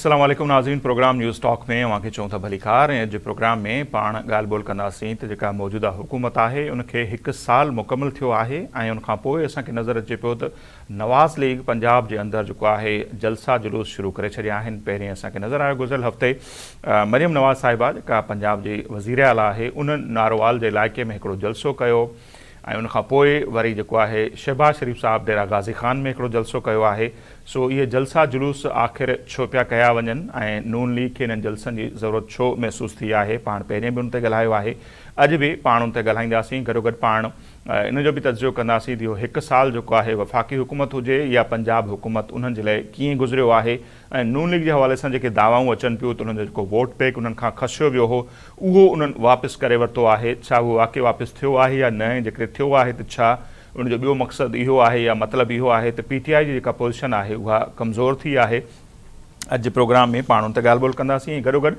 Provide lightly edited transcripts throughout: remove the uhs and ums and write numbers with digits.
अस्सलाम वालेकुम नाज़रीन। प्रोग्राम न्यूज़ टॉक में अवां खे चऊं था भली कार। ऐं अॼु प्रोग्राम में पाण ॻाल्हि ॿोल कंदासीं त जेका मौजूदा हुकूमत आहे उनखे 1 साल मुकमल थियो आहे ऐं उनखां पोइ असांखे नज़र अचे पियो त नवाज़ लीग पंजाब जे अंदरि जेको आहे जलसा जुलूस शुरू करे छॾिया आहिनि। पहिरीं असांखे नज़र आयो गुज़िरियल हफ़्ते मरियम नवाज़ साहिबा जेका पंजाब जी वज़ीर आला आहे उन नारोवाल जे इलाइक़े में हिकिड़ो जलसो कयो ऐं उनखां पोइ वरी जेको आहे शहबाज शरीफ़ साहब डेरा गाज़ी ख़ान में हिकिड़ो जलसो कयो आहे। सो इहे जलसा जुलूस आख़िर छो पिया कया वञनि ऐं नून लीग खे इन्हनि जलसनि जी ज़रूरत छो महसूस थी आहे। पाण पहिरें बि उन ते ॻाल्हायो आहे, अॼु बि पाण उन ते ॻाल्हाईंदासीं। गॾोगॾु पाण इन जो बि तज़ियो कंदासीं त इहो 1 साल जेको आहे वफ़ाक़ी हुकूमत हुजे या पंजाब हुकूमत उन्हनि जे लाइ कीअं गुज़रियो आहे ऐं नून लीग जे हवाले सां जेके दावाऊं अचनि पियूं त उन्हनि जो जेको वोट बैंक उन्हनि खां खसियो वियो हो उहो उन्हनि वापसि करे वरितो आहे, छा उहो वाक़ई वापसि थियो आहे या न। जेकॾहिं थियो आहे त छा उनजो ॿियो मक़सदु इहो आहे या मतिलबु इहो आहे त PTI जी जेका पोज़ीशन आहे उहा कमज़ोर थी आहे। अॼु प्रोग्राम में पाण उन ते ॻाल्हि ॿोल कंदासीं। गॾोगॾु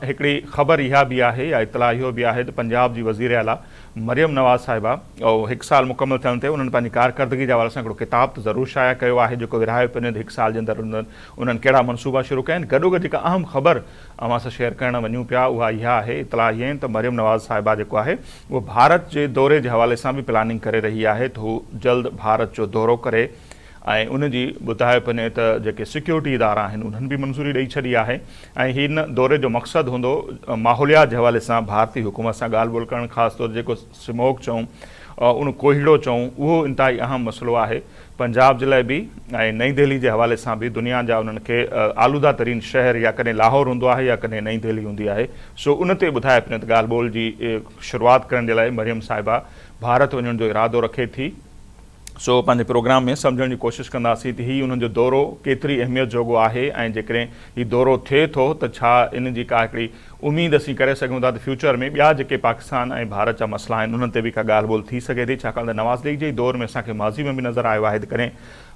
हिकिड़ी ख़बर इहा बि आहे या इतला इहो बि आहे त पंजाब जी वज़ीर आला मरियम नवाज़ साहिबा 1 साल मुकमल थियण ते उन्हनि पंहिंजी कारकर्दगी जे हवाले सां हिकिड़ो किताब त ज़रूरु शाया कयो आहे जेको विरहायो पियो वञे 1 साल जे अंदरि उन्हनि कहिड़ा मनसूबा शुरू कया आहिनि। गॾोगॾु जेका अहम ख़बर अवां सां शेयर करणु वञूं पिया उहा इहा आहे, इतला इहा आहिनि त मरियम नवाज़ साहिबा जेको आहे उहो भारत जे दौरे जे हवाले सां बि प्लानिंग करे रही आहे त हू जल्द भारत जो दौरो करे ऐं उनजी ॿुधायो पिने त जेके सिक्योरिटी इदारा आहिनि उन्हनि बि मंज़ूरी ॾेई छॾी आहे ऐं हिन दौरे जो मक़सदु हूंदो माहौलियात जे हवाले सां भारतीय हुकूमत सां ॻाल्हि ॿोल करणु, ख़ासि तौर जेको स्मोक चऊं उन कोहीड़ो चऊं उहो इंतिहाई अहम मसइलो आहे पंजाब जे लाइ बि ऐं नई दिल्ली जे हवाले सां बि। दुनिया जा उन्हनि खे आलूदा तरीन शहर या कॾहिं लाहौर हूंदो आहे या कॾहिं नई दिल्ली हूंदी आहे। सो उन ते ॿुधाए पिने त ॻाल्हि ॿोल जी शुरूआति करण जे लाइ मरियम साहिबा भारत वञण जो इरादो रखे थी। सो पंहिंजे प्रोग्राम में सम्झण जी कोशिशि कंदासीं त हीउ उन्हनि जो दौरो केतिरी अहमियत जोॻो आहे ऐं जेकॾहिं हीउ दौरो थिए थो त छा इन जी का हिकिड़ी उमेद असीं करे सघूं था त फ्यूचर में ॿिया जेके पाकिस्तान ऐं भारत जा मसइला आहिनि उन्हनि ते बि का ॻाल्हि ॿोल थी सघे थी। छाकाणि त नवाज़ लीग जे दौर में असांखे माज़ी में बि नज़र आयो आहे त कॾहिं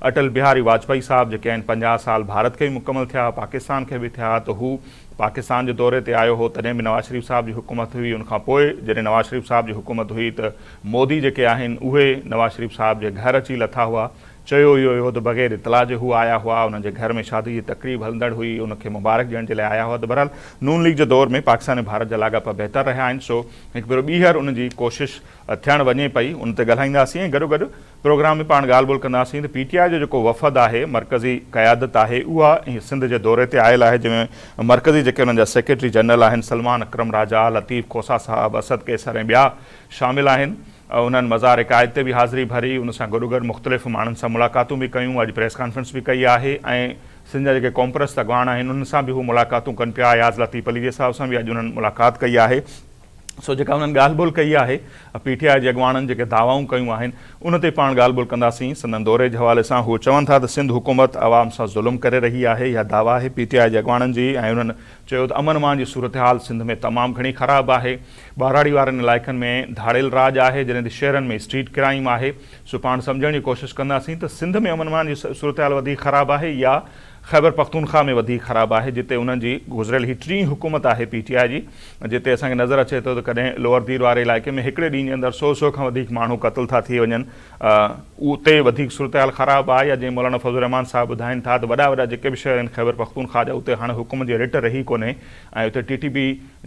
अटल बिहारी वाजपेयी साहब जेके आहिनि 50 साल भारत खे बि मुकमल थिया, पाकिस्तान खे बि थिया, त हू पाकिस्तान जे दौरे ते आयो हो, तॾहिं बि नवाज़ शरीफ़ साहब जी हुकूमत हुई। उनखां पोइ जॾहिं नवाज़ शरीफ़ साहब जी हुकूमत हुई त मोदी जेके आहिनि उहे नवाज़ शरीफ़ साहब जे घर अची लथा हुआ। चयो इहो हुयो त बग़ैर इतला जे हू आया हुआ, उन्हनि जे घर में शादी जी तक़रीब हलंदड़ हुई, उनखे मुबारक ॾियण जे लाइ आया हुआ। त बहरहाल नून लीग जे दौर में पाकिस्तान ऐं भारत जा लाॻापा बहितर रहिया आहिनि। सो हिकु भेरो ॿीहर उनजी कोशिशि थियणु वञे पई, उन ते ॻाल्हाईंदासीं। ऐं गॾोगॾु प्रोग्राम में पाण ॻाल्हि ॿोल कंदासीं त PTI जो जेको वफ़द आहे, मरकज़ी क़यादत आहे, उहा सिंध जे दौरे ते आयल आहे जंहिंमें मरकज़ी जेके उन्हनि जा सेक्रेटरी जनरल आहिनि सलमान अकरम राजा, लतीफ़ खोसा साहब, असद कैसर ऐं ॿिया शामिल आहिनि। उन्हनि मज़ार क़ाइद ते बि हाज़िरी भरी, उन सां गॾोगॾु मुख़्तलिफ़ माण्हुनि सां मुलाक़ातूं बि कयूं, अॼु प्रेस कॉन्फ्रेंस बि कई आहे ऐं सिंध जा जेके कॉम्प्रेस अॻवान आहिनि उन्हनि सां बि हू मुलाक़ातूं कनि पिया। याज़ लतीफ़ अली जे साहब सां बि अॼु उन्हनि मुलाक़ात कई आहे। सो जेका उन्हनि ॻाल्हि ॿोल कई आहे PTI जे अॻवाननि जेके दावाऊं कयूं आहिनि उन ते पाण ॻाल्हि ॿोल कंदासीं। संदन दौरे जे हवाले सां हू चवनि था त सिंध हुकूमत आवाम सां ज़ुल्म करे रही आहे, इहा दावा आहे PTI जे अॻवाननि जी। ऐं उन्हनि चयो त अमन अमान जी सूरत हाल सिंध में तमामु घणी ख़राबु आहे, ॿाराड़ी वारनि इलाइक़नि में धाड़ेल राज आहे जॾहिं त शहरनि में स्ट्रीट क्राइम आहे। सो पाण सम्झण जी कोशिशि कंदासीं त सिंध में अमन अमान जी सूरत हाल वधीक ख़राबु आहे या ख़ैबर पख्तूनख्वा में वधीक ख़राबु आहे, जिते उन्हनि जी गुज़िरियल ही 3 हुकूमत आहे PTI जी, जिते असांखे नज़र अचे थो त कॾहिं लोअर दीर वारे इलाइक़े में हिकिड़े ॾींहं जे अंदरि 100 खां वधीक माण्हू क़तल था थी वञनि। उते वधीक सूरत हाल ख़राबु आहे। या जीअं मौलाना फज़लुर रहमान साहब ॿुधाइनि था त वॾा वॾा जेके बि शहर आहिनि ख़ैबर पख्तूनख्वा जा उते हाणे हुकूमत जी रिट रही कोन्हे ऐं उते TTP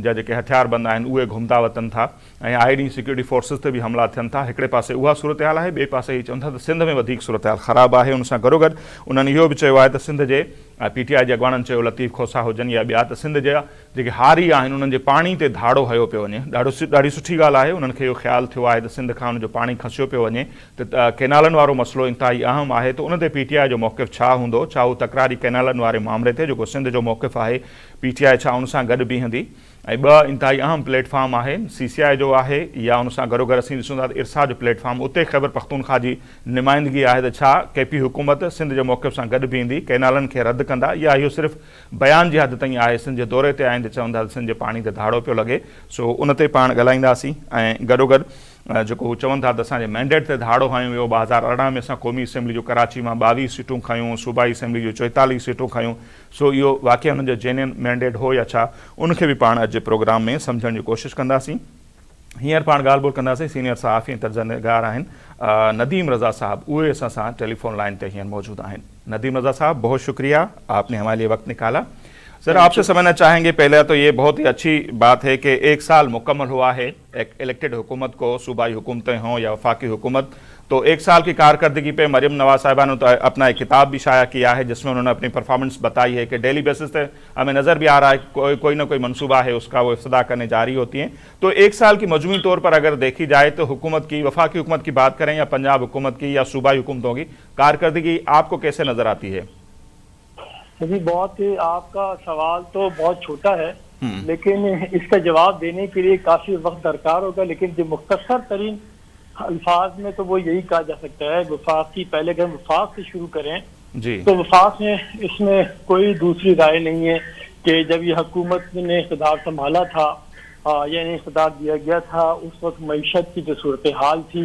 जा जेके हथियारबंद आहिनि उहे घुमता वतनि था ऐं आए ॾींहुं सिक्योरिटी फोर्सिस ते बि हमला थियनि था। हिकिड़े पासे उहा सूरत हाल आहे, ॿिए पासे हीअ चवनि था त सिंध में वधीक सूरत हाल ख़राबु आहे। उन सां गॾोगॾु उन्हनि इहो बि चयो आहे त सिंध जे PTI जे अॻवाननि चयो, लतीफ़ खोसा हुजनि या ॿिया, त सिंध जा जेके हारी आहिनि उन्हनि जे पाणी ते धाड़ो हयो पियो वञे। ॾाढी सुठी ॻाल्हि आहे। उन्हनि खे इहो ख़्यालु थियो आहे त सिंध खां उनजो पाणी खसियो पियो वञे त कैनालनि वारो मसइलो इंतिहाई अहम आहे। त उन ते PTI जो मौक़िफ़ छा हूंदो, छा उहो तकरारी कैनालनि वारे मामले ते जेको सिंध जो मौक़िफ़ आहे PTI छा उन सां गॾु बीहंदी। ऐं ॿ इंतिहाई अहम प्लेटफॉर्म आहे, CCI जो आहे या उन सां गॾोगॾु असीं ॾिसूं था त इरसा जो प्लेटफॉर्म, उते ख़ैबर पख्तूनख्वा जी नुमाइंदगी आहे त छा KP हुकूमत सिंध जे मौक़िफ़ सां गॾु बीहंदी, कैनालनि खे रद्द कंदा, या इहो सिर्फ़ु बयान जी हद ताईं आहे। सिंध जे दौरे ते आहिनि त चवंदा सिंध जे पाणी ते धाड़ो पियो लॻे। सो उन ते पाण ॻाल्हाईंदासीं। ऐं गॾोगॾु जेको हू चवनि था त असांजे मैंडेट ते धाड़ो हयो वियो, 2018 में असां क़ौमी असेंबली जो कराची मां 22 सीटूं खयूं, सूबाई असेंबली जो 44 सीटूं खयूं। सो इहो वाक़ई हुननि जो जेन्युइन मैंडेट हो या छा, उनखे बि पाण अॼु प्रोग्राम में सम्झण जी कोशिशि कंदासीं। हींअर पाण ॻाल्हि ॿोल कंदासीं सीनियर सहाफ़ी ऐं तर्जुमेगार आहिनि नदीम रज़ा साहब, उहे असां सां टेलीफोन लाइन ते हींअर मौजूद आहिनि। नदीम रज़ा साहब, बहुत शुक्रिया, आपने हमारे लिए वक्त निकाला। सर आपसे समझना चाहेंगे, पहले तो ये बहुत ही अच्छी बात है कि 1 साल मुकम्मल हुआ है एक इलेक्टेड हुकूमत को, सूबाई हुकूमतें हों या वफाकी हुकूमत, तो 1 साल की कारकर्दगी पे मरियम नवाज साहिबा ने तो अपना एक किताब भी शाया किया है जिसमें उन्होंने अपनी परफॉर्मेंस बताई है कि डेली बेसिस पे हमें नज़र भी आ रहा है कोई ना कोई मनसूबा है उसका, वो इफ्तिदा करने जारी होती हैं। तो 1 साल की मजमूई तौर पर अगर देखी जाए तो हुकूमत की, वफाकी हुकूमत की बात करें या पंजाब हुकूमत की या सूबाई हुकूमतों की, कारकर्दगी आपको कैसे नजर आती है? जी बहुत ही आपका सवाल तो बहुत छोटा है, लेकिन इसका जवाब देने के लिए काफी वक्त दरकार होगा। लेकिन जो मुख्तसर तरीन अल्फाज में तो वो यही कहा जा सकता है, वफाक की, पहले अगर वफाक से शुरू करें जी, तो वफाक में इसमें कोई दूसरी राय नहीं है कि जब ये हुकूमत ने इक़्तिदार संभाला था यानी इक़्तिदार दिया गया था, उस वक्त मईशत की जो सूरत हाल थी,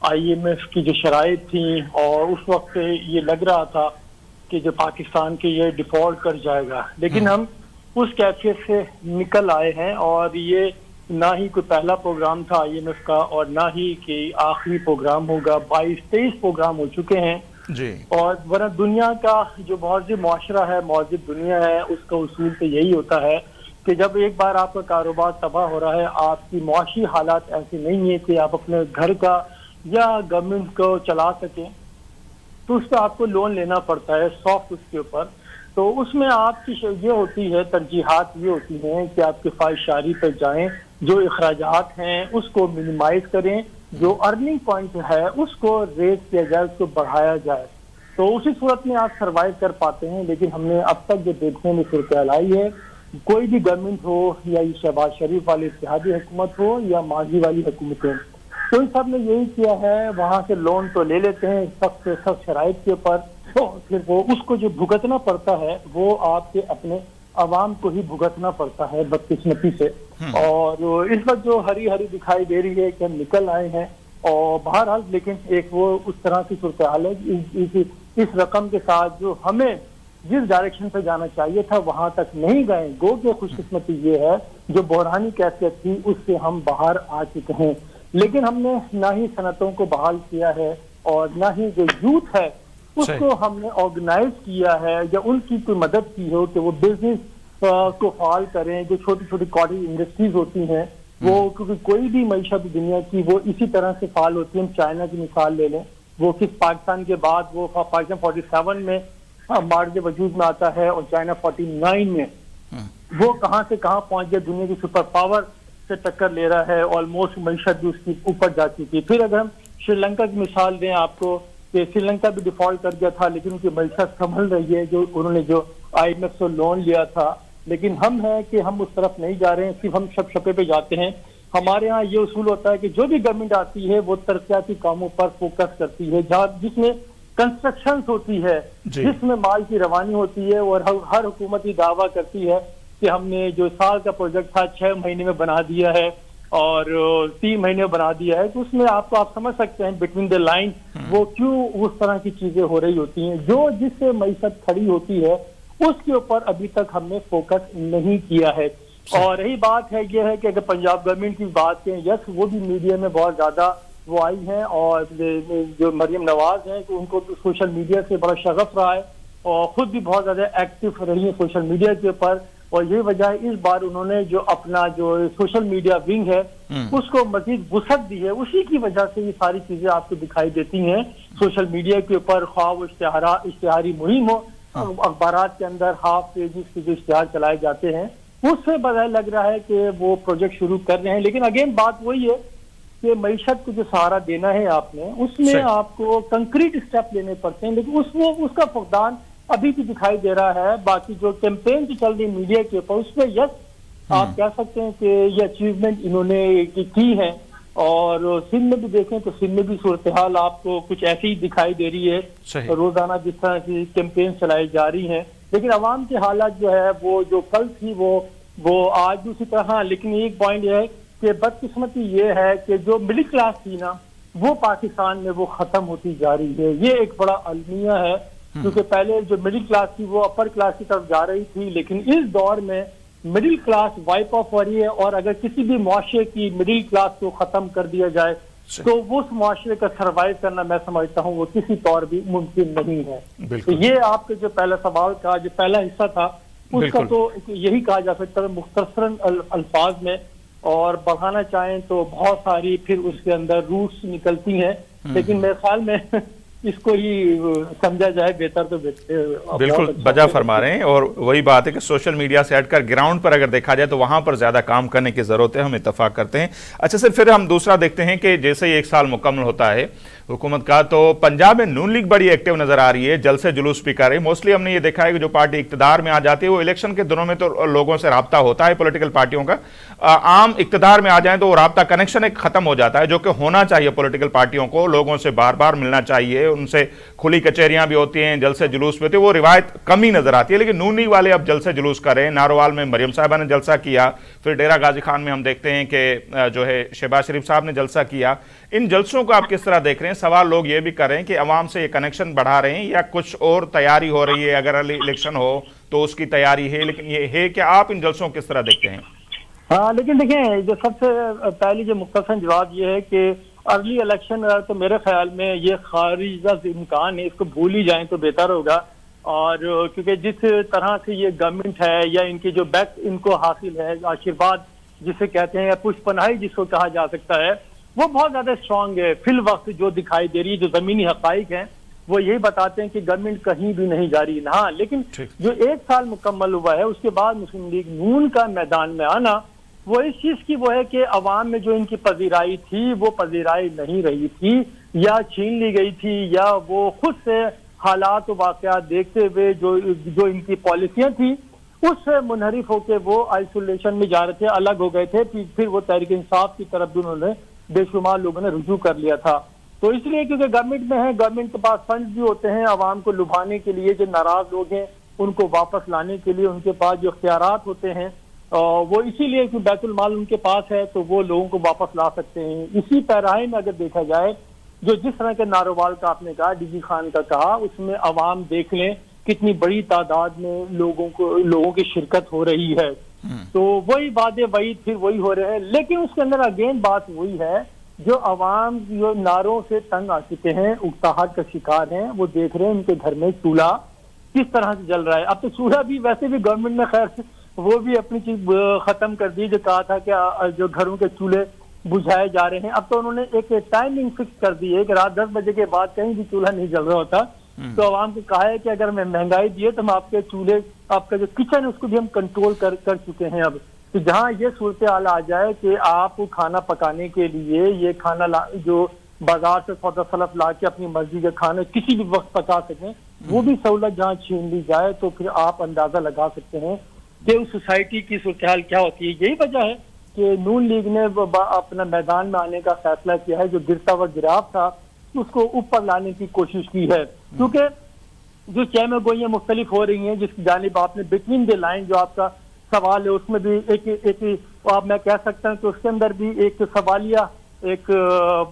IMF की जो शराइत थी, और उस वक्त ये लग रहा था कि जो पाकिस्तान के ये डिफॉल्ट कर जाएगा। लेकिन हम उस कैफियत से निकल आए हैं, और ये ना ही कोई पहला प्रोग्राम था IMF का और ना ही कि आखिरी प्रोग्राम होगा। 22-23 प्रोग्राम हो चुके हैं जी। और वरना दुनिया का जो मौजूद मुआशरा है, मौजूद दुनिया है, उसका उसूल तो यही होता है कि जब एक बार आपका कारोबार तबाह हो रहा है, आपकी मुआशी हालात ऐसी नहीं है कि आप अपने घर का या गवर्नमेंट को चला सकें, तो उस पर आपको लोन लेना पड़ता है सॉफ्ट उसके ऊपर। तो उसमें आपकी ये होती है, तरजीहात ये होती हैं कि आप किफायतशारी पर जाएं, जो अखराजात हैं उसको मिनिमाइज करें, जो अर्निंग पॉइंट है उसको रेज किया जाए, उसको बढ़ाया जाए, तो उसी सूरत में आप सर्वाइव कर पाते हैं। लेकिन हमने अब तक जो देखने में सूरत आई है, कोई भी गवर्नमेंट हो या ये शहबाज शरीफ वाली इत्तेहादी हुकूमत हो या माजी वाली हुकूमतें, तो इन सब ने यही किया है, वहां से लोन तो ले लेते हैं सख्त से सख्त शराइत के ऊपर, तो फिर वो उसको जो भुगतना पड़ता है वो आपके अपने अवाम को ही भुगतना पड़ता है बदकिस्मती से। और इस वक्त जो हरी हरी दिखाई दे रही है कि हम निकल आए हैं, और बहरहाल लेकिन एक वो उस तरह की सूरत हाल है, इस रकम के साथ जो हमें जिस डायरेक्शन पे जाना चाहिए था वहां तक नहीं गए। गो के खुशकिस्मती ये है, जो बहरानी कैफियत थी उससे हम बाहर आ चुके हैं। लेकिन हमने ना ही सनतों को बहाल किया है और ना ही जो यूथ है उसको हमने ऑर्गेनाइज किया है या उनकी कोई मदद की हो कि वो बिजनेस को फाल करें। जो छोटी छोटी कॉटेज इंडस्ट्रीज होती हैं वो, क्योंकि कोई भी मईशत दुनिया की वो इसी तरह से फाल होती है। हम चाइना की मिसाल ले लें, वो किस पाकिस्तान के बाद वो पाकिस्तान 47 में मार्ग वजूद में आता है और चाइना 49 में वो कहाँ से कहाँ पहुंच गया, दुनिया की सुपर पावर से टक्कर ले रहा है, ऑलमोस्ट मईशत भी उसकी ऊपर जा चुकी है। फिर अगर हम श्रीलंका की मिसाल दें आपको, कि श्रीलंका भी डिफॉल्ट कर गया था लेकिन उनकी मईशत संभल रही है, जो उन्होंने जो IMF से लोन लिया था। लेकिन हम है कि हम उस तरफ नहीं जा रहे हैं, सिर्फ हम शपे पे जाते हैं। हमारे यहाँ ये उसूल होता है कि जो भी गवर्नमेंट आती है वो तरक्याती कामों पर फोकस करती है, जहाँ जिसमें कंस्ट्रक्शन होती है, जिसमें माल की रवानी होती है, और हर हुकूमत ये दावा करती है कि हमने जो साल का प्रोजेक्ट था 6 महीने में बना दिया है और 3 महीने में बना दिया है। तो उसमें आपको आप समझ सकते हैं बिटवीन द लाइन वो क्यों उस तरह की चीजें हो रही होती हैं। जो जिससे मईशत खड़ी होती है उसके ऊपर अभी तक हमने फोकस नहीं किया है। और रही बात है ये है कि अगर पंजाब गवर्नमेंट की बात करें, यस वो भी मीडिया में बहुत ज्यादा वो आई हैं, और जो मरियम नवाज हैं उनको तो सोशल मीडिया से बड़ा शगफ रहा है और खुद भी बहुत ज्यादा एक्टिव रही है सोशल मीडिया के ऊपर। और ये वजह है इस बार उन्होंने जो अपना जो सोशल मीडिया विंग है उसको मजीद वुसअत दी है, उसी की वजह से ये सारी चीजें आपको दिखाई देती हैं सोशल मीडिया के ऊपर। ख्वाब इश्तिहारी मुहिम हो, अखबारात के अंदर हाफ पेजेस के जो इश्तिहार चलाए जाते हैं, उससे बजाय लग रहा है कि वो प्रोजेक्ट शुरू कर रहे हैं। लेकिन अगेन बात वही है कि मईशत को जो सहारा देना है आपने, उसमें आपको कंक्रीट स्टेप लेने पड़ते हैं, लेकिन उसमें उसका फुकदान अभी भी दिखाई दे रहा है। बाकी जो कैंपेन जो चल रही मीडिया के ऊपर उसमें यस आप कह सकते हैं कि ये अचीवमेंट इन्होंने की है। और सिंध में भी देखें तो सिंध में भी सूरत हाल आपको कुछ ऐसी ही दिखाई दे रही है, रोजाना जिस तरह की कैंपेन चलाई जा रही है। लेकिन अवाम की हालत जो है वो जो कल थी वो आज भी उसी तरह। लेकिन एक पॉइंट ये है कि बदकिस्मती ये है कि जो मिडिल क्लास थी ना वो पाकिस्तान में वो खत्म होती जा रही है। ये एक बड़ा अलमिया है, क्योंकि पहले जो मिडिल क्लास थी वो अपर क्लास की तरफ जा रही थी, लेकिन इस दौर में मिडिल क्लास वाइप ऑफ हो रही है। और अगर किसी भी मुआशरे की मिडिल क्लास को खत्म कर दिया जाए तो वो उस मुआशरे का सर्वाइव करना मैं समझता हूँ वो किसी तौर भी मुमकिन नहीं है। तो ये आपके जो पहला सवाल का जो पहला हिस्सा था उसका तो यही कहा जा सकता है मुख्तसरन अल्फाज में। और बढ़ाना चाहें तो बहुत सारी फिर उसके अंदर रूट्स निकलती हैं, लेकिन मेरे ख्याल में इसको ही समझा जाए बेहतर तो बिल्कुल बजा फरमा रहे हैं। और वही बात है कि सोशल मीडिया से हटकर ग्राउंड पर अगर देखा जाए तो वहां पर ज्यादा काम करने की जरूरत है, हम इत्तेफाक करते हैं। अच्छा सर, फिर हम दूसरा देखते हैं कि जैसे ही 1 साल मुकम्मल होता है हुकूमत का, तो पंजाब में नून लीग बड़ी एक्टिव नजर आ रही है, जलसे जुलूस भी कर रही है। मोस्टली हमने ये देखा है कि जो पार्टी इक्तदार में आ जाती है वो इलेक्शन के दिनों में तो लोगों से राब्ता होता है पॉलिटिकल पार्टियों का, आम इक्तदार में आ जाए तो वो राब्ता कनेक्शन एक खत्म हो जाता है, जो कि होना चाहिए। पॉलिटिकल पार्टियों को लोगों से बार बार मिलना चाहिए, उनसे खुली कचहरियां भी होती हैं, जलसे जुलूस भी होते हैं, वो रिवायत कमी नजर आती है। लेकिन नून लीग वाले अब जलसे जुलूस कर रहे हैं। नारोवाल में मरियम साहिबा ने जलसा किया, फिर डेरा गाजी खान में हम देखते हैं कि जो है शहबाज शरीफ साहब ने जलसा किया। इन जलसों को आप किस तरह देख रहे हैं? सवाल लोग ये भी कर रहे हैं कि अवाम से ये कनेक्शन बढ़ा रहे हैं या कुछ और तैयारी हो रही है, अगर इलेक्शन हो तो उसकी तैयारी है, लेकिन ये है कि आप इन जलसों को किस तरह देखते हैं? हाँ, लेकिन देखें, जो सबसे पहली जो मुख्तसर जवाब ये है कि अर्ली इलेक्शन तो मेरे ख्याल में ये खारिज इम्कान है, इसको भूल ही जाएं तो बेहतर होगा। और क्योंकि जिस तरह से ये गवर्नमेंट है या इनकी जो बैक इनको हासिल है, आशीर्वाद जिसे कहते हैं या पुष्पनाही जिसको कहा जा सकता है, वो बहुत ज्यादा स्ट्रांग है। फिल वक्त जो दिखाई दे रही है, जो जमीनी हकाइक हैं, वो यही बताते हैं कि गवर्नमेंट कहीं भी नहीं जा रही। हाँ, लेकिन जो 1 साल मुकम्मल हुआ है उसके बाद मुस्लिम लीग नून का मैदान में आना, वो इस चीज की वो है कि अवाम में जो इनकी पजीराई थी वो पजीराई नहीं रही थी, या छीन ली गई थी, या वो खुद से हालात और वाकयात देखते हुए जो इनकी पॉलिसियां थी उससे मुनहरिफ होकर वो आइसोलेशन में जा रहे थे, अलग हो गए थे। फिर वो तहरीक इंसाफ की तरफ भी उन्होंने बेशुमार लोगों ने रुजू कर लिया था। तो इसलिए क्योंकि गवर्नमेंट में है, गवर्नमेंट के पास फंड भी होते हैं अवाम को लुभाने के लिए, जो नाराज लोग हैं उनको वापस लाने के लिए उनके पास जो इख्तियारात होते हैं, वो इसीलिए कि बैतुल माल उनके पास है तो वो लोगों को वापस ला सकते हैं। इसी पैराहे में अगर देखा जाए, जो जिस तरह के नारोवाल का आपने कहा, डीजी खान का कहा, उसमें अवाम देख लें कितनी बड़ी तादाद में लोगों की शिरकत हो रही है। तो वही बातें वही फिर वही हो रहे हैं। लेकिन उसके अंदर अगेन बात वही है, जो अवाम जो नारों से तंग आ चुके हैं, उकताहट का शिकार हैं, वो देख रहे हैं उनके घर में चूल्हा किस तरह से जल रहा है। अब तो चूल्हा भी वैसे भी गवर्नमेंट ने खैर वो भी अपनी चीज खत्म कर दी, जो कहा था कि जो घरों के चूल्हे बुझाए जा रहे हैं। अब तो उन्होंने एक टाइमिंग फिक्स कर दी है कि रात 10 बजे के बाद कहीं भी चूल्हा नहीं जल रहा होता। तो आवाम को कहा है कि अगर मैं महंगाई दिए तो हम आपके चूल्हे, आपका जो किचन है उसको भी हम कंट्रोल कर चुके हैं। अब तो जहां ये सूरत हाल आ जाए कि आप खाना पकाने के लिए ये खाना जो बाजार से सौदा सलफ ला के अपनी मर्जी का खाना किसी भी वक्त पका सकें, वो भी सहूलत जहाँ छीन ली जाए, तो फिर आप अंदाजा लगा सकते हैं कि उस सोसाइटी की सूरत हाल क्या होती है। यही वजह है कि नून लीग ने अपना मैदान में आने का फैसला किया है। जो गिरता हुआ गिराव था उसको ऊपर लाने की कोशिश की है, क्योंकि जो चहम गोइयां मुख्तलिफ हो रही हैं, जिसकी जानिब आपने बिटवीन द लाइन जो आपका सवाल है उसमें भी एक आप मैं कह सकता हूँ कि उसके अंदर भी एक सवालिया एक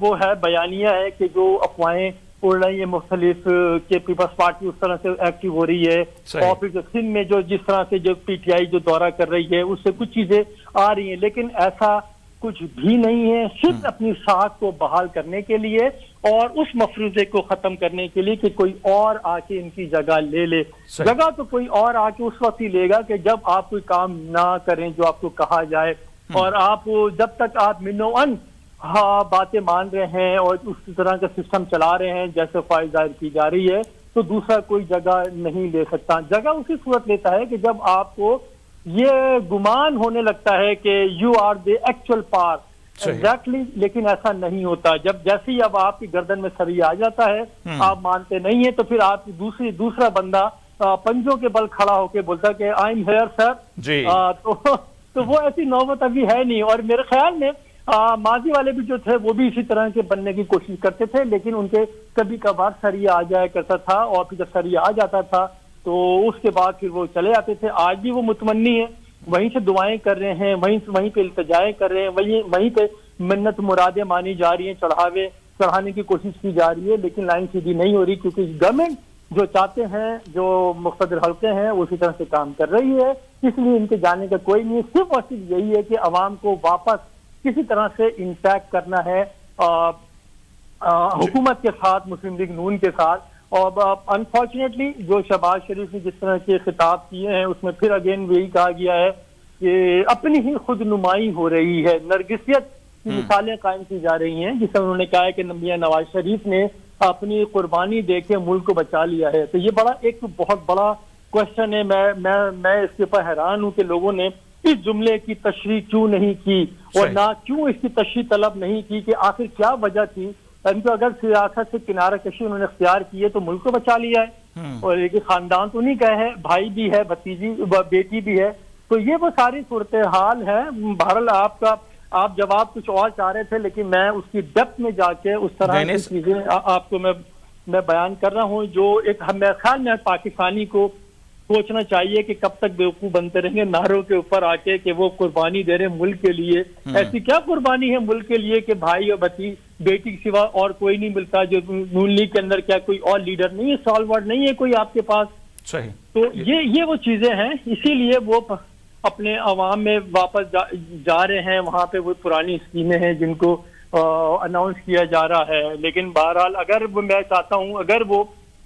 वो है, बयानिया है कि जो अफवाहें उड़ रही है मुख्तलिफ के पीपल्स पार्टी उस तरह से एक्टिव हो रही है, और फिर सिंध में जो जिस तरह से जो पीटीआई जो दौरा कर रही है उससे कुछ चीजें आ रही हैं। लेकिन ऐसा कुछ भी नहीं है, सिर्फ अपनी साख को बहाल करने के लिए और उस मफरूजे को खत्म करने के लिए कि कोई और आके इनकी जगह ले ले। जगह तो कोई और आके उस वक्त ही लेगा कि जब आप कोई काम ना करें जो आपको कहा जाए, और आप जब तक आप मिनोअन बातें मान रहे हैं और उस तरह का सिस्टम चला रहे हैं जैसे ख्वाहिश जाहिर की जा रही है, तो दूसरा कोई जगह नहीं ले सकता। जगह उसी सूरत लेता है कि जब आपको ये गुमान होने लगता है कि you are the actual power exactly, लेकिन ऐसा नहीं होता। जब जैसे ही अब आपकी गर्दन में सरिया आ जाता है, आप मानते नहीं है, तो फिर आप दूसरा बंदा पंजों के बल खड़ा होकर बोलता है कि आई एम हियर सर। तो वो ऐसी नौबत अभी है नहीं। और मेरे ख्याल में माजी वाले भी जो थे वो भी इसी तरह के बनने की कोशिश करते थे, लेकिन उनके कभी कभार सरिया आ जाया करता था, और फिर जब सरिया आ जाता था तो उसके बाद फिर वो चले आते थे। आज भी वो मुतमन्नी है, वहीं से दुआएं कर रहे हैं, वहीं पे इल्तिजाएं कर रहे हैं, वहीं पे मिन्नत मुरादें मानी जा रही हैं, चढ़ाने की कोशिश की जा रही है, लेकिन लाइन सीधी नहीं हो रही, क्योंकि गवर्नमेंट जो चाहते हैं, जो मुख्तदर हल्के हैं, उसी तरह से काम कर रही है। इसलिए इनके जाने का कोई नहीं, सिर्फ और सिर्फ यही है कि अवाम को वापस किसी तरह से इंटैक्ट करना है हुकूमत के साथ, मुस्लिम लीग नून के साथ, और अनफॉर्चुनेटली जो शहबाज शरीफ ने जिस तरह के खिताब किए हैं उसमें फिर अगेन वही कहा गया है कि अपनी ही खुद नुमाई हो रही है, नरगिसियत की मिसालें कायम की जा रही हैं, जिसमें उन्होंने कहा है कि मियां नवाज शरीफ ने अपनी कुर्बानी देके मुल्क को बचा लिया है। तो ये बड़ा एक बहुत बड़ा क्वेश्चन है। मैं इसके ऊपर हैरान हूं कि लोगों ने इस जुमले की तशरीह क्यों नहीं की और ना क्यों इसकी तशरीह तलब नहीं की कि आखिर क्या वजह थी। तो अगर सियासत से किनारा कशी उन्होंने इख्तियार की है तो मुल्क को बचा लिया है और एक खानदान तो नहीं कहे है, भाई भी है, भतीजी बेटी भी है। तो ये वो सारी सूरत हाल है। बहरहाल आप जवाब कुछ और चाह रहे थे, लेकिन मैं उसकी डेप्थ में जाके उस तरह की चीजें आपको मैं बयान कर रहा हूँ जो एक मेरे ख्याल में पाकिस्तानी को सोचना चाहिए कि कब तक बेवकूफ बनते रहेंगे नारों के ऊपर आके कि वो कुर्बानी दे रहे हैं मुल्क के लिए। ऐसी क्या कुर्बानी है मुल्क के लिए कि भाई और बेटी के सिवा और कोई नहीं मिलता? जो नून लीग के अंदर क्या कोई और लीडर नहीं है, सॉल्वर्ड नहीं है कोई आपके पास? सही। तो ये वो चीजें हैं, इसीलिए वो अपने अवाम में वापस जा रहे हैं। वहां पे वो पुरानी स्कीमें हैं जिनको अनाउंस किया जा रहा है। लेकिन बहरहाल अगर मैं चाहता हूं अगर वो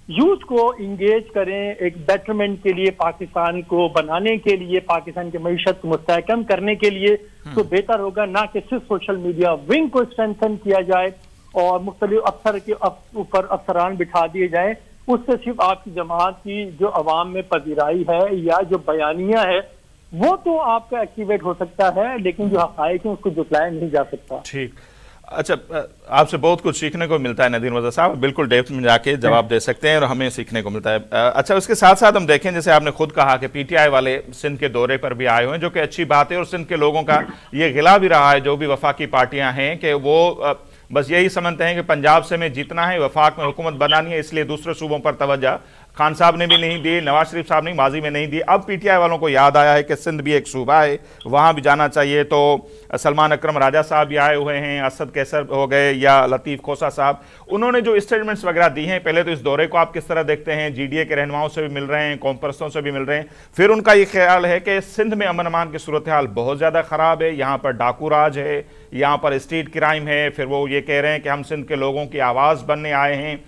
यूथ को इंगेज करें एक बेटरमेंट के लिए, पाकिस्तान को बनाने के लिए, पाकिस्तान की मईशत को मुस्तहकम करने के लिए, तो बेहतर होगा ना कि सिर्फ सोशल मीडिया विंग को स्ट्रेंथन किया जाए और मुख्तलिफ अफसर के ऊपर अफसरान बिठा दिए जाए। उससे सिर्फ आपकी जमात की जो अवाम में पजीराई है या जो बयानिया है वो तो आपका एक्टिवेट हो सकता है, लेकिन जो हक़ाइक़ है उसको जुटलाया नहीं जा सकता। ठीक। अच्छा, आपसे बहुत कुछ सीखने को मिलता है नदीर मिर्ज़ा साहब, बिल्कुल डेप्थ में जाके जवाब दे सकते हैं और हमें सीखने को मिलता है। अच्छा, उसके साथ साथ हम देखें, जैसे आपने खुद कहा कि पीटीआई वाले सिंध के दौरे पर भी आए हुए हैं, जो कि अच्छी बात है और सिंध के लोगों का ये गिला भी रहा है, जो भी वफाकी पार्टियां हैं, कि वो बस यही समझते हैं कि पंजाब से में जीतना है, वफाक में हुकूमत बनानी है, इसलिए दूसरे सूबों पर तवज्जो खान साहब ने भी नहीं दी, नवाज शरीफ साहब ने माजी में नहीं दी। अब पीटीआई वालों को याद आया है कि सिंध भी एक सूबा है, वहाँ भी जाना चाहिए। तो सलमान अकरम राजा साहब भी आए हुए हैं, असद कैसर हो गए या लतीफ़ खोसा साहब, उन्होंने जो स्टेटमेंट्स वगैरह दी हैं, पहले तो इस दौरे को आप किस तरह देखते हैं? जीडीए के रहनुमाओं से भी मिल रहे हैं, कौम परस्तों से भी मिल रहे हैं, फिर उनका ये ख्याल है कि सिंध में अमन अमान की सूरत हाल बहुत ज़्यादा ख़राब है, यहाँ पर डाकू राज है, यहाँ पर स्ट्रीट क्राइम है, फिर वो ये कह रहे हैं कि हम सिंध के लोगों की आवाज़ बनने आए हैं,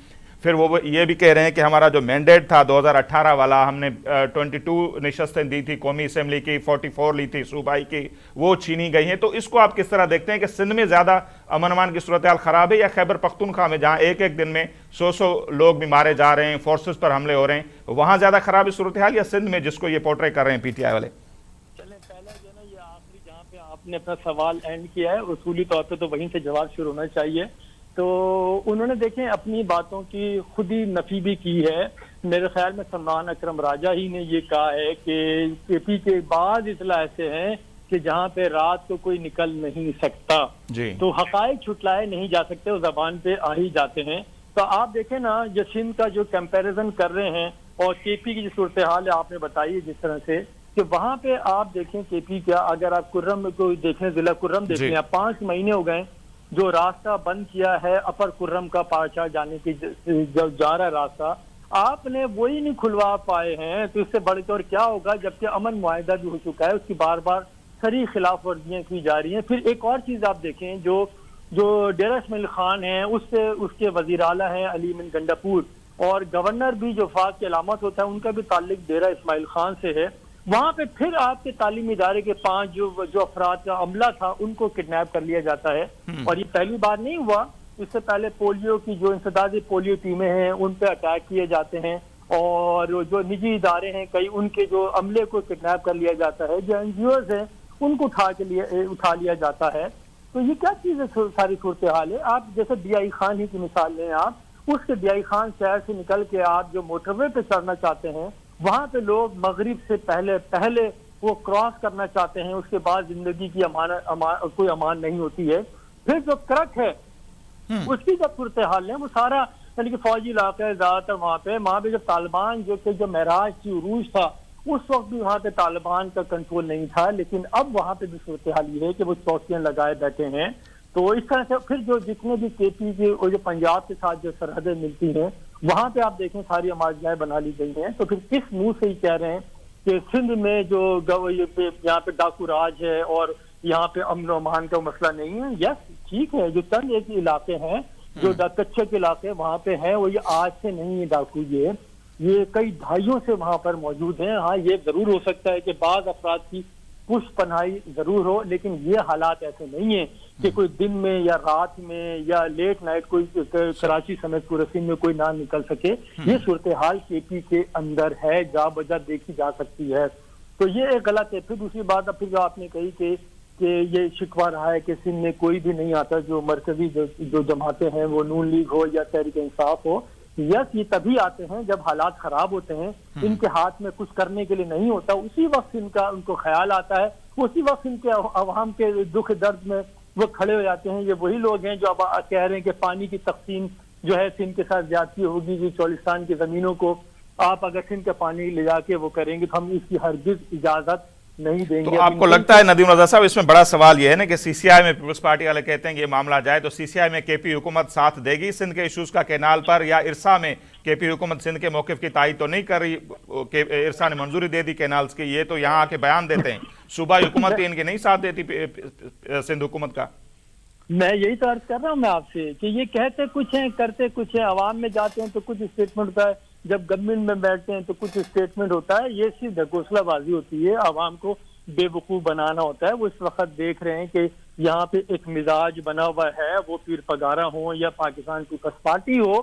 फिर वो ये भी कह रहे हैं कि हमारा जो मैंडेट था 2018 वाला, हमने 22 नशस्तें दी थी कौमी असम्बली की, 44 ली थी सूबाई की, वो छीनी गई हैं। तो इसको आप किस तरह देखते हैं कि सिंध में ज़्यादा अमन अमान की सूरत हाल ख़राब है या खैबर पख्तूनख्वा में, जहाँ एक एक दिन में 100 लोग भी मारे जा रहे हैं, फोर्सेस पर हमले हो रहे हैं, वहाँ ज़्यादा ख़राब है सूरत हाल, या सिंध में जिसको ये पोर्ट्रे कर रहे हैं पीटीआई वाले? चलें, पहले जो ना ये आखिरी जहाँ पे आपने अपना सवाल एंड किया है, उसूली तौर पर तो वहीं से जवाब शुरू होना चाहिए। तो उन्होंने देखें अपनी बातों की खुद ही नफी भी की है। मेरे ख्याल में सलमान अकरम राजा ही ने ये कहा है कि केपी के बाद इतला ऐसे हैं कि जहाँ पे रात को कोई निकल नहीं सकता जी। तो हकायक छुटलाए नहीं जा सकते, वो जबान पे आ ही जाते हैं। तो आप देखें ना, जो सिंध का जो कंपैरिजन कर रहे हैं और केपी की जो सूरत हाल है आपने बताई जिस तरह से, कि वहाँ पे आप देखें केपी क्या, अगर आप कुर्रम को देखें, जिला कुर्रम देखें, 5 महीने हो गए जो रास्ता बंद किया है अपर कुर्रम का पाचा जाने की, जो जा रहा है रास्ता, आपने वही नहीं खुलवा पाए हैं। तो इससे बढ़कर क्या होगा, जबकि अमन मुआहिदा भी हो चुका है, उसकी बार बार सरी खिलाफ वर्जियां की जा रही हैं। फिर एक और चीज आप देखें, जो डेरा इस्माइल खान है, उससे उसके वजीर आला हैं अली मिन गंडापुर, और गवर्नर भी जो फाक की अलामत होता है उनका भी ताल्लुक डेरा इस्माइल खान से है। वहां पे फिर आपके तालीमी इदारे के 5 जो अफराद का अमला था उनको किडनैप कर लिया जाता है। और ये पहली बार नहीं हुआ, इससे पहले पोलियो की जो इंसदादी पोलियो टीमें हैं उन पे अटैक किए जाते हैं, और जो निजी इदारे हैं कई, उनके जो अमले को किडनैप कर लिया जाता है, जो एनजीओज हैं उनको उठा लिया जाता है। तो ये क्या चीज है, सारी सूरत हाल है। आप जैसे DI खान ही की मिसाल लें, आप उसके DI खान शहर से निकल के आप जो मोटरवे पे चढ़ना चाहते हैं, वहां पे लोग मगरिब से पहले वो क्रॉस करना चाहते हैं, उसके बाद जिंदगी की कोई अमान नहीं होती है। फिर जो क्रक है उसकी जब सूरत हाल है, वो सारा यानी कि फौजी इलाका है ज्यादातर वहाँ पे जब तालिबान जो महराज की उरूज था, उस वक्त भी वहाँ पे तालिबान का कंट्रोल नहीं था। लेकिन अब वहाँ पे भी सूरत हाल ये है कि वो चौकियां लगाए बैठे हैं। तो इस तरह से फिर जो जितने भी केपी के और जो पंजाब के साथ जो सरहदें मिलती हैं, वहां पे आप देखें सारी अमाजियाएं बना ली गई हैं। तो फिर किस मुंह से ही कह रहे हैं कि सिंध में जो यहाँ पे डाकू राज है और यहाँ पे अमन अमान का मसला नहीं है? यस, ठीक है, जो चंद एक इलाके हैं जो कच्चे के इलाके वहाँ पे हैं, वो ये आज से नहीं है डाकू, ये कई दहाइयों से वहाँ पर मौजूद हैं। हाँ, ये जरूर हो सकता है कि बाज अफराद की पुष्पनाई जरूर हो, लेकिन ये हालात ऐसे नहीं है कि कोई दिन में या रात में या लेट नाइट कोई कराची समेत पूरे सिंध में कोई ना निकल सके। ये सूरत हाल केपी के अंदर है, जा बजा देखी जा सकती है। तो ये एक गलत है। फिर दूसरी बात, अब फिर जो आपने कही कि ये शिकवा रहा है कि सिंध में कोई भी नहीं आता, जो मरकजी जो जमातें हैं, वो नून लीग हो या तहरीक इंसाफ हो, यस, ये तभी आते हैं जब हालात खराब होते हैं, इनके हाथ में कुछ करने के लिए नहीं होता, उसी वक्त इनका उनको ख्याल आता है, उसी वक्त इनके अवाम के दुख दर्द में वो खड़े हो जाते हैं। ये वही लोग हैं जो अब कह रहे हैं कि पानी की तकसीम जो है सिंध के साथ ज्यादती होगी, कि चौलिस्तान की जमीनों को आप अगर सिंध का पानी ले जाके वो करेंगे तो हम इसकी हरगिज इजाजत नहीं देंगे। तो आपको लगता है नदीम रजा साहब, इसमें बड़ा सवाल यह है ना कि सीसीआई में पीपल्स पार्टी वाले कहते हैं कि ये मामला जाए तो सीसीआई में केपी हुकूमत साथ देगी सिंध के इशूज का कैनाल पर, या इरसा में केपी हुकूमत सिंध के मौकिफ की तायीद तो नहीं कर रही, इरसा ने मंजूरी दे दी कैनाल्स की, ये तो यहाँ आके बयान देते हैं, सूबाई हुकूमत भी इनके नहीं साथ देती सिंध हुकूमत का। मैं यही तो अर्ज कर रहा हूँ मैं आपसे कि ये कहते कुछ हैं करते कुछ है। अवाम में जाते हैं तो कुछ स्टेटमेंट होता है, जब गवर्नमेंट में बैठते हैं तो कुछ स्टेटमेंट होता है। ये सिर्फ ढकोसलाबाजी होती है, अवाम को बेवकूफ बनाना होता है। वो इस वक्त देख रहे हैं कि यहाँ पे एक मिजाज बना हुआ है, वो पीर पगारा हो या पाकिस्तान पीपल्स पार्टी हो,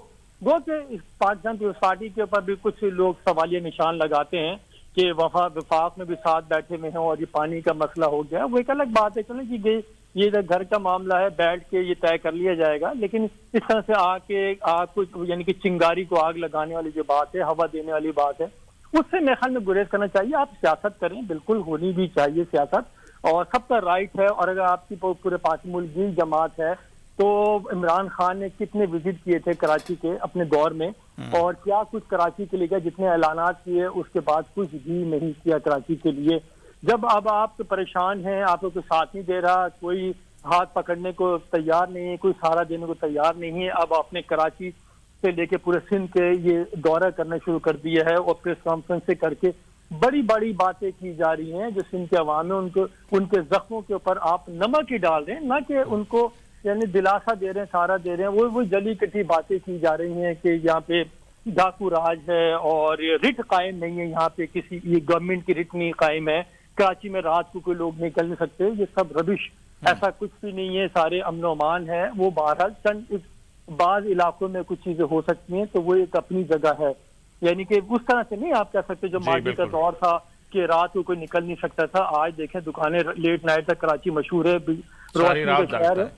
वो कि पाकिस्तान पीपल्स पार्टी के ऊपर भी कुछ लोग सवालिया निशान लगाते हैं कि वफाक में भी साथ बैठे हुए हैं और ये पानी का मसला हो गया। वो एक अलग बात है, चलो जी ये घर का मामला है, बैठ के ये तय कर लिया जाएगा, लेकिन इस तरह से आग को यानी कि चिंगारी को आग लगाने वाली जो बात है, हवा देने वाली बात है, उससे मेरे ख्याल में गुरेज करना चाहिए। आप सियासत करें, बिल्कुल होनी भी चाहिए सियासत, और सबका राइट है। और अगर आपकी पूरे पार्टी मुल्क जमात है तो इमरान खान ने कितने विजिट किए थे कराची के अपने दौर में, और क्या कुछ कराची के लिए, जितने ऐलानात किए उसके बाद कुछ भी नहीं किया कराची के लिए। जब अब आप परेशान हैं, आपको कोई साथ नहीं दे रहा, कोई हाथ पकड़ने को तैयार नहीं है, कोई सहारा देने को तैयार नहीं है, अब आपने कराची से लेके पूरे सिंध के ये दौरा करना शुरू कर दिया है और प्रेस कॉन्फ्रेंस से करके बड़ी बड़ी बातें की जा रही हैं जो सिंध के अवाम है उनको, उनके जख्मों के ऊपर आप नमक ही डाल रहे हैं, ना कि उनको यानी दिलासा दे रहे हैं, सहारा दे रहे हैं। वो जली कटी बातें की जा रही हैं कि यहाँ पे डाकू राज है और रिट कायम नहीं है, यहाँ पे किसी ये गवर्नमेंट की रिट नहीं कायम है, कराची में रात को कोई लोग निकल नहीं सकते, ये सब रबिश, ऐसा कुछ भी नहीं है, सारे अमन अमान है। वो बहरहाल चंद बाज इलाकों में कुछ चीजें हो सकती हैं, तो वो एक अपनी जगह है, यानी कि उस तरह से नहीं आप कह सकते जो माजी का दौर था कि रात को कोई निकल नहीं सकता था। आज देखें दुकानें लेट नाइट तक कराची मशहूर है, रोशनी का शहर है,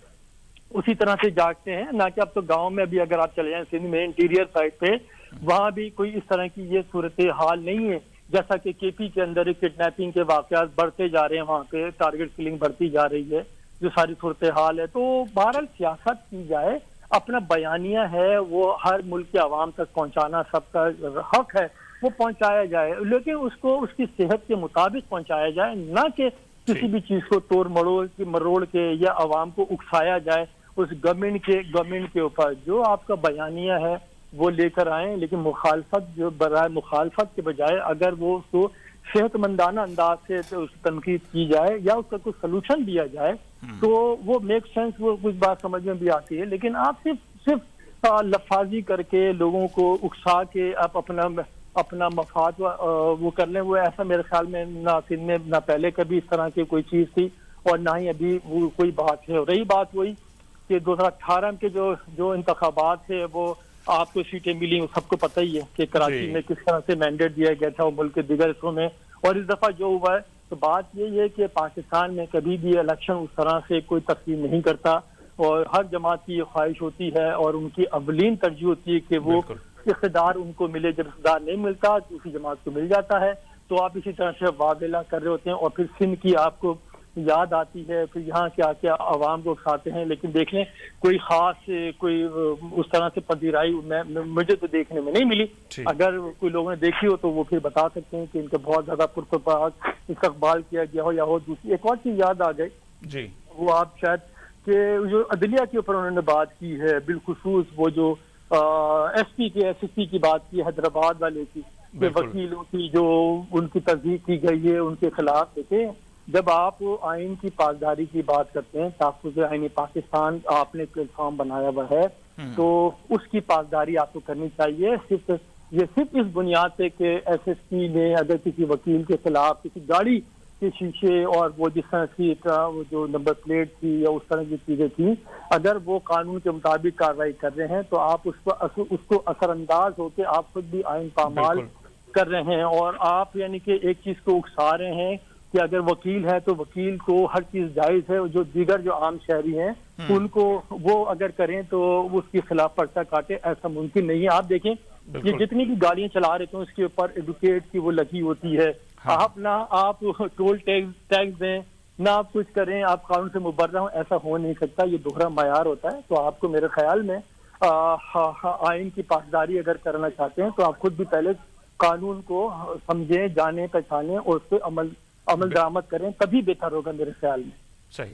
उसी तरह से जागते हैं। ना कि अब तो गांव में भी अगर आप चले जाएं सिंध में इंटीरियर साइड पे, वहां भी कोई इस तरह की ये सूरत हाल नहीं है। जैसा कि केपी के अंदर किडनैपिंग के वाकयात बढ़ते जा रहे हैं, वहाँ पे टारगेट किलिंग बढ़ती जा रही है, जो सारी सूरत हाल है। तो बहरहाल सियासत की जाए, अपना बयानिया है वो हर मुल्क के आवाम तक पहुंचाना सबका हक है, वो पहुंचाया जाए, लेकिन उसको उसकी सेहत के मुताबिक पहुंचाया जाए, ना कि किसी भी चीज को तोड़ मरोड़ के या आवाम को उकसाया जाए उस गवर्नमेंट के ऊपर। जो आपका बयानिया है वो लेकर आए, लेकिन मुखालफत के बजाय अगर वो उसको सेहतमंदाना अंदाज से तो उसकी तनकीद की जाए या उसका कुछ सोल्यूशन दिया जाए तो वो मेक सेंस, वो कुछ बात समझ में भी आती है। लेकिन आप सिर्फ लफाजी करके लोगों को उकसा के आप अपना मफाद वो कर लें, वो ऐसा मेरे ख्याल में ना सिंध में ना पहले कभी इस तरह की कोई चीज थी और ना ही अभी वो कोई बात है। रही बात वही कि 2018 के जो इंतखाबात थे वो आपको सीटें मिली, सबको पता ही है कि कराची में किस तरह से मैंडेट दिया गया था, मुल्क के दिगर हिस्सों में। और इस दफा जो हुआ है तो बात यही है कि पाकिस्तान में कभी भी इलेक्शन उस तरह से कोई तस्लीम नहीं करता और हर जमात की ये ख्वाहिश होती है और उनकी अवलीन तरजीह होती है कि वो इख्तिदार उनको मिले, जब इख्तिदार नहीं मिलता तो उसी जमात को मिल जाता है। तो आप इसी तरह से वावेला कर रहे होते हैं और फिर सिंध की आपको याद आती है, फिर यहाँ के आके आवाम को उकसाते हैं। लेकिन देख लें कोई खास कोई उस तरह से पजीराई मुझे तो देखने में नहीं मिली। अगर कोई लोगों ने देखी हो तो वो फिर बता सकते हैं कि इनका बहुत ज्यादा पुरतपाक इस्तकबाल किया गया हो या हो। दूसरी एक और चीज याद आ गई जी, वो आप शायद कि जो अदलिया के ऊपर उन्होंने बात की है, बिलखुसूस वो जो एसपी के एसएसपी की बात की हैदराबाद वाले की, वकीलों की जो उनकी तस्दीक की गई है उनके खिलाफ। देखें जब आप आइन की पासदारी की बात करते हैं, तहफ़्फ़ुज़ आइन पाकिस्तान आपने प्लेटफॉर्म बनाया हुआ है, तो उसकी पासदारी आपको करनी चाहिए। सिर्फ इस बुनियाद पे कि SSP ने अगर किसी वकील के खिलाफ किसी गाड़ी के शीशे और वो जिस तरह की वो जो नंबर प्लेट थी या उस तरह की चीजें थी, अगर वो कानून के मुताबिक कार्रवाई कर रहे हैं तो आप उसको असरअंदाज होकर आप खुद भी आइन पामाल कर रहे हैं। और आप यानी कि एक चीज को उकसा रहे हैं कि अगर वकील है तो वकील को हर चीज जायज है, जो दीगर जो आम शहरी हैं उनको वो अगर करें तो उसके खिलाफ पर्चा काटे, ऐसा मुमकिन नहीं है। आप देखें ये जितनी भी गाड़ियां चला रहे थे उसके ऊपर एडवोकेट की वो लगी होती है। आप टोल टैक्स दें ना आप कुछ करें, आप कानून से मुबर्रा हो, ऐसा हो नहीं सकता। ये दोहरा मायार होता है। तो आपको मेरे ख्याल में आइन की पासदारी अगर करना चाहते हैं तो आप खुद भी पहले कानून को समझें, जाने, पहचानें और उस पर अमल दरामद करें, तभी बेहतर होगा मेरे ख्याल में। सही,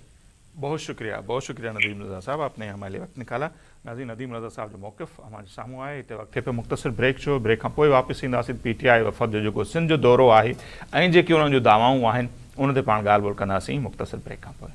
बहुत शुक्रिया नदीम रज़ा साहब, आपने हमारे लिए वक्त निकाला। नाज़रीन, नदीम रज़ा साहब जो मौक़िफ़ हमारे साम्हूं आहे, हिते वक़्ते पे मुख़्तसिर ब्रेक जो ब्रेक खां पोइ वापसि ईंदासीं। PTI वफ़द जो जेको सिंध जो दौरो आहे ऐं जेके उन्हनि जूं दावाऊं आहिनि उन ते पाण ॻाल्हि ॿोल कंदासीं मुख़्तसिर ब्रेक खां पोइ।